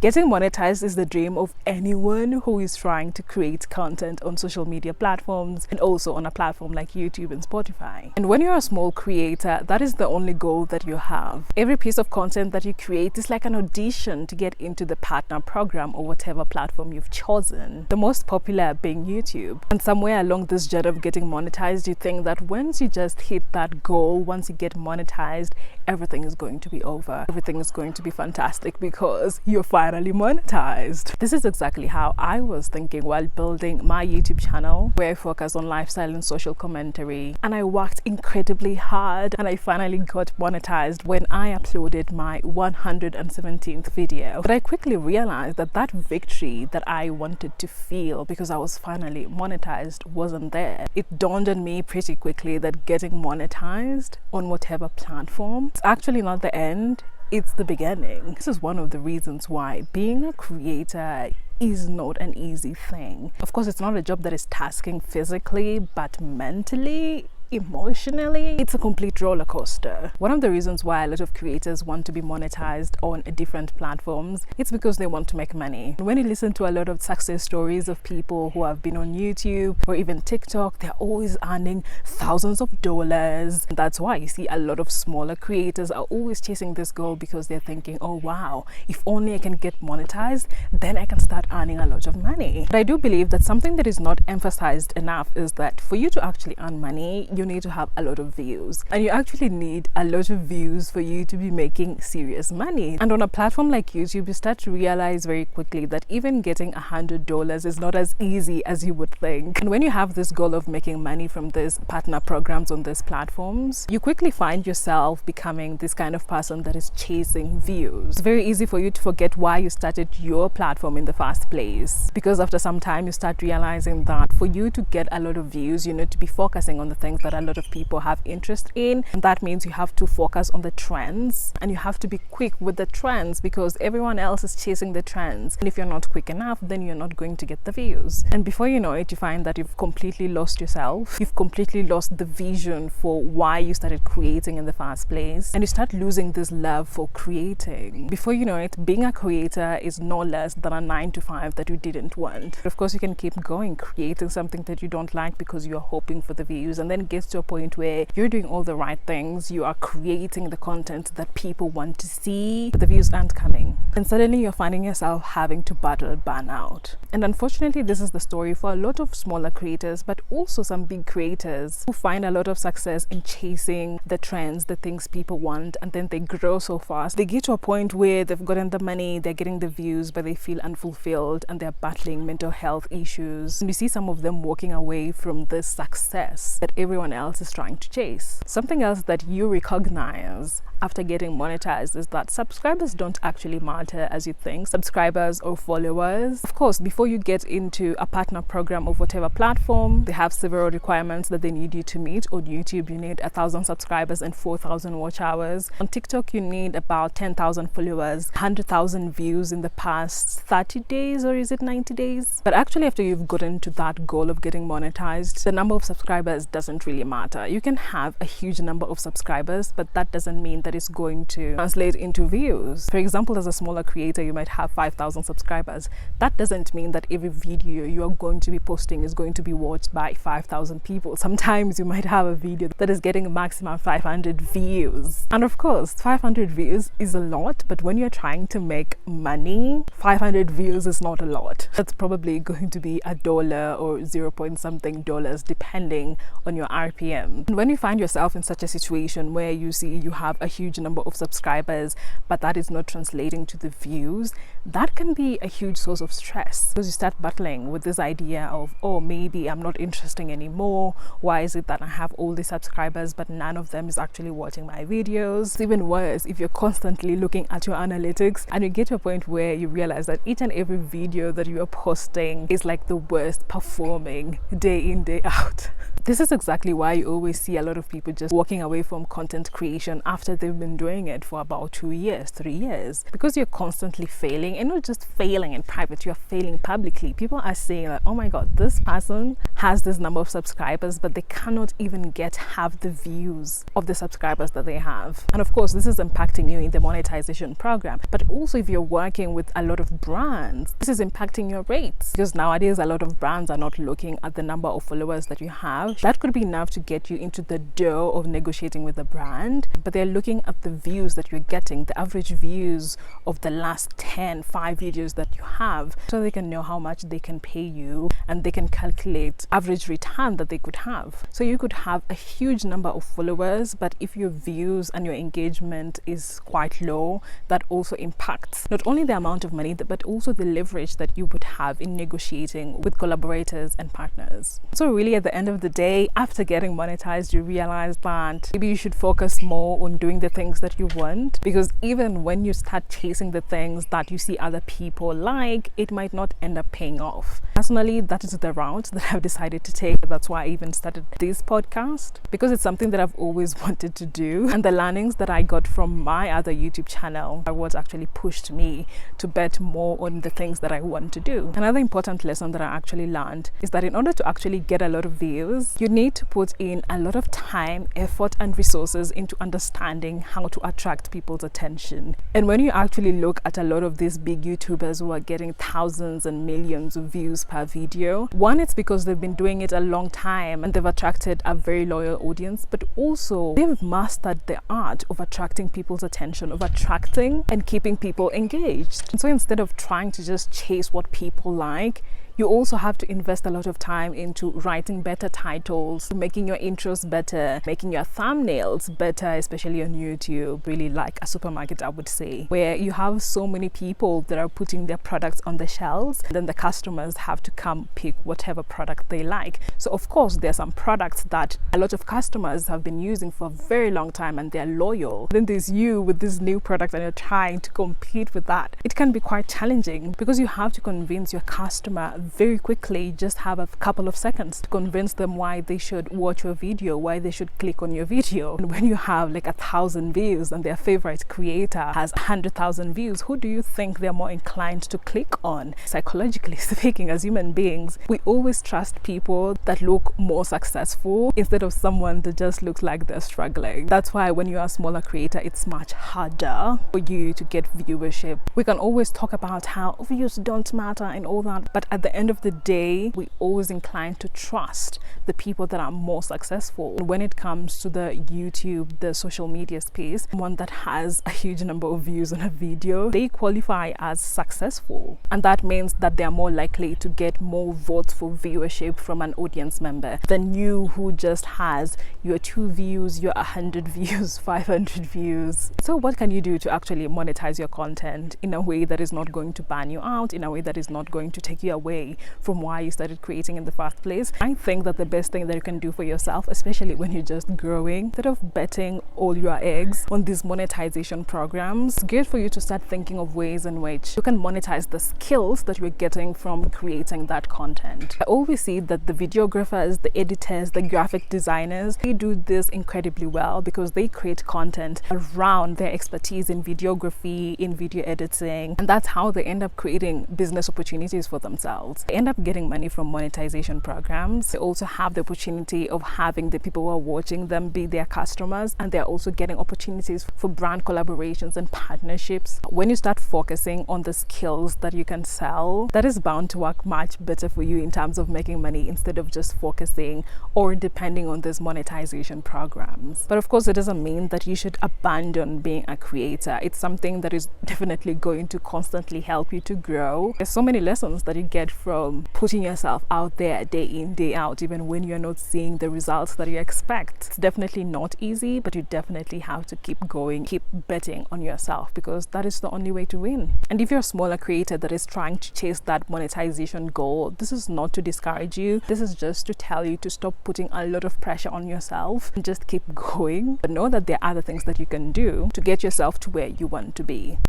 Getting monetized is the dream of anyone who is trying to create content on social media platforms and also on a platform like YouTube and Spotify. And when you're a small creator, that is the only goal that you have. Every piece of content that you create is like an audition to get into the partner program or whatever platform you've chosen. The most popular being YouTube. And somewhere along this journey of getting monetized, you think that once you just hit that goal, once you get monetized, everything is going to be over. Everything is going to be fantastic because you're finally monetized. This is exactly how I was thinking while building my YouTube channel, where I focus on lifestyle and social commentary. And I worked incredibly hard and I finally got monetized when I uploaded my 117th video. But I quickly realized that that victory that I wanted to feel because I was finally monetized wasn't there. It dawned on me pretty quickly that getting monetized on whatever platform, it's actually not the end, it's the beginning. This is one of the reasons why being a creator is not an easy thing. Of course, it's not a job that is tasking physically, but mentally, emotionally, it's a complete roller coaster. One of the reasons why a lot of creators want to be monetized on different platforms, it's because they want to make money. When you listen to a lot of success stories of people who have been on YouTube or even TikTok, they're always earning thousands of dollars. That's why you see a lot of smaller creators are always chasing this goal because they're thinking, oh wow, if only I can get monetized, then I can start earning a lot of money. But I do believe that something that is not emphasized enough is that for you to actually earn money, you need to have a lot of views, and you actually need a lot of views for you to be making serious money. And on a platform like YouTube, you start to realize very quickly that even getting $100 is not as easy as you would think. And when you have this goal of making money from these partner programs on these platforms, you quickly find yourself becoming this kind of person that is chasing views. It's very easy for you to forget why you started your platform in the first place, because after some time you start realizing that for you to get a lot of views, you need to be focusing on the things that a lot of people have interest in, and that means you have to focus on the trends and you have to be quick with the trends because everyone else is chasing the trends, and if you're not quick enough, then you're not going to get the views. And before you know it, you find that you've completely lost yourself. You've completely lost the vision for why you started creating in the first place, and you start losing this love for creating. Before you know it, being a creator is no less than a 9-to-5 that you didn't want. But of course, you can keep going creating something that you don't like because you're hoping for the views, and then it gets to a point where you're doing all the right things, you are creating the content that people want to see, but the views aren't coming, and suddenly you're finding yourself having to battle burnout. And unfortunately, this is the story for a lot of smaller creators, but also some big creators who find a lot of success in chasing the trends, the things people want, and then they grow so fast. They get to a point where they've gotten the money, they're getting the views, but they feel unfulfilled and they're battling mental health issues. And you see some of them walking away from this success that everyone else is trying to chase. Something else that you recognize after getting monetized is that subscribers don't actually matter as you think. Subscribers or followers. Of course, before you get into a partner program of whatever platform, they have several requirements that they need you to meet. On YouTube, you need 1,000 subscribers and 4,000 watch hours. On TikTok, you need about 10,000 followers, 100,000 views in the past 30 days, or is it 90 days? But actually, after you've gotten to that goal of getting monetized, the number of subscribers doesn't really matter. You can have a huge number of subscribers, but that doesn't mean that it's going to translate into views. For example, as a smaller creator, you might have 5,000 subscribers. That doesn't mean that every video you are going to be posting is going to be watched by 5,000 people. Sometimes you might have a video that is getting a maximum 500 views. And of course, 500 views is a lot, but when you're trying to make money, 500 views is not a lot. That's probably going to be $1 or 0 point something dollars depending on your RPM. And when you find yourself in such a situation where you see you have a huge number of subscribers, but that is not translating to the views, that can be a huge source of stress because you start battling with this idea of, oh, maybe I'm not interesting anymore. Why is it that I have all these subscribers but none of them is actually watching my videos? It's even worse if you're constantly looking at your analytics and you get to a point where you realize that each and every video that you are posting is like the worst performing day in, day out. This is exactly why you always see a lot of people just walking away from content creation after they they've been doing it for about 2 years, 3 years. Because you're constantly failing, and not just failing in private, you're failing publicly. People are saying that, oh my god, this person has this number of subscribers, but they cannot even get half the views of the subscribers that they have. And of course, this is impacting you in the monetization program. But also, if you're working with a lot of brands, this is impacting your rates, because nowadays a lot of brands are not looking at the number of followers that you have. That could be enough to get you into the door of negotiating with the brand, but they're looking at the views that you're getting, the average views of the last 5 videos that you have, so they can know how much they can pay you, and they can calculate average return that they could have. So you could have a huge number of followers, but if your views and your engagement is quite low, that also impacts not only the amount of money, but also the leverage that you would have in negotiating with collaborators and partners. So really, at the end of the day, after getting monetized, you realize that maybe you should focus more on doing the things that you want, because even when you start chasing the things that you see other people like, it might not end up paying off. Personally, that is the route that I've decided to take. That's why I even started this podcast, because it's something that I've always wanted to do, and the learnings that I got from my other YouTube channel are what actually pushed me to bet more on the things that I want to do. Another important lesson that I actually learned is that in order to actually get a lot of views, you need to put in a lot of time, effort, and resources into understanding how to attract people's attention. And when you actually look at a lot of these big YouTubers who are getting thousands and millions of views per video, one, it's because they've been doing it a long time and they've attracted a very loyal audience, but also they've mastered the art of attracting people's attention, of attracting and keeping people engaged. And so instead of trying to just chase what people like, you also have to invest a lot of time into writing better titles, making your intros better, making your thumbnails better, especially on YouTube, really like a supermarket, I would say, where you have so many people that are putting their products on the shelves, and then the customers have to come pick whatever product they like. So of course, there are some products that a lot of customers have been using for a very long time and they're loyal. Then there's you with this new product and you're trying to compete with that. It can be quite challenging because you have to convince your customer very quickly. Just have a couple of seconds to convince them why they should watch your video, why they should click on your video. And when you have like 1,000 views and their favorite creator has 100,000 views, who do you think they're more inclined to click on? Psychologically speaking, as human beings, we always trust people that look more successful instead of someone that just looks like they're struggling. That's why when you're a smaller creator, it's much harder for you to get viewership. We can always talk about how views don't matter and all that, but at the end of the day, we always incline to trust the people that are more successful. When it comes to the YouTube, the social media space, one that has a huge number of views on a video, they qualify as successful, and that means that they're more likely to get more votes for viewership from an audience member than you, who just has your 2 views, your 100 views, 500 views. So what can you do to actually monetize your content in a way that is not going to ban you out, in a way that is not going to take you away from why you started creating in the first place? I think that the best thing that you can do for yourself, especially when you're just growing, instead of betting all your eggs on these monetization programs, it's good for you to start thinking of ways in which you can monetize the skills that you're getting from creating that content. I always see that the videographers, the editors, the graphic designers, they do this incredibly well because they create content around their expertise in videography, in video editing, and that's how they end up creating business opportunities for themselves. They end up getting money from monetization programs. They also have the opportunity of having the people who are watching them be their customers, and they're also getting opportunities for brand collaborations and partnerships. When you start focusing on the skills that you can sell, that is bound to work much better for you in terms of making money, instead of just focusing or depending on these monetization programs. But of course, it doesn't mean that you should abandon being a creator. It's something that is definitely going to constantly help you to grow. There's so many lessons that you get from putting yourself out there day in, day out, even when you're not seeing the results that you expect. It's definitely not easy, but you definitely have to keep going, keep betting on yourself, because that is the only way to win. And if you're a smaller creator that is trying to chase that monetization goal, this is not to discourage you. This is just to tell you to stop putting a lot of pressure on yourself and just keep going. But know that there are other things that you can do to get yourself to where you want to be.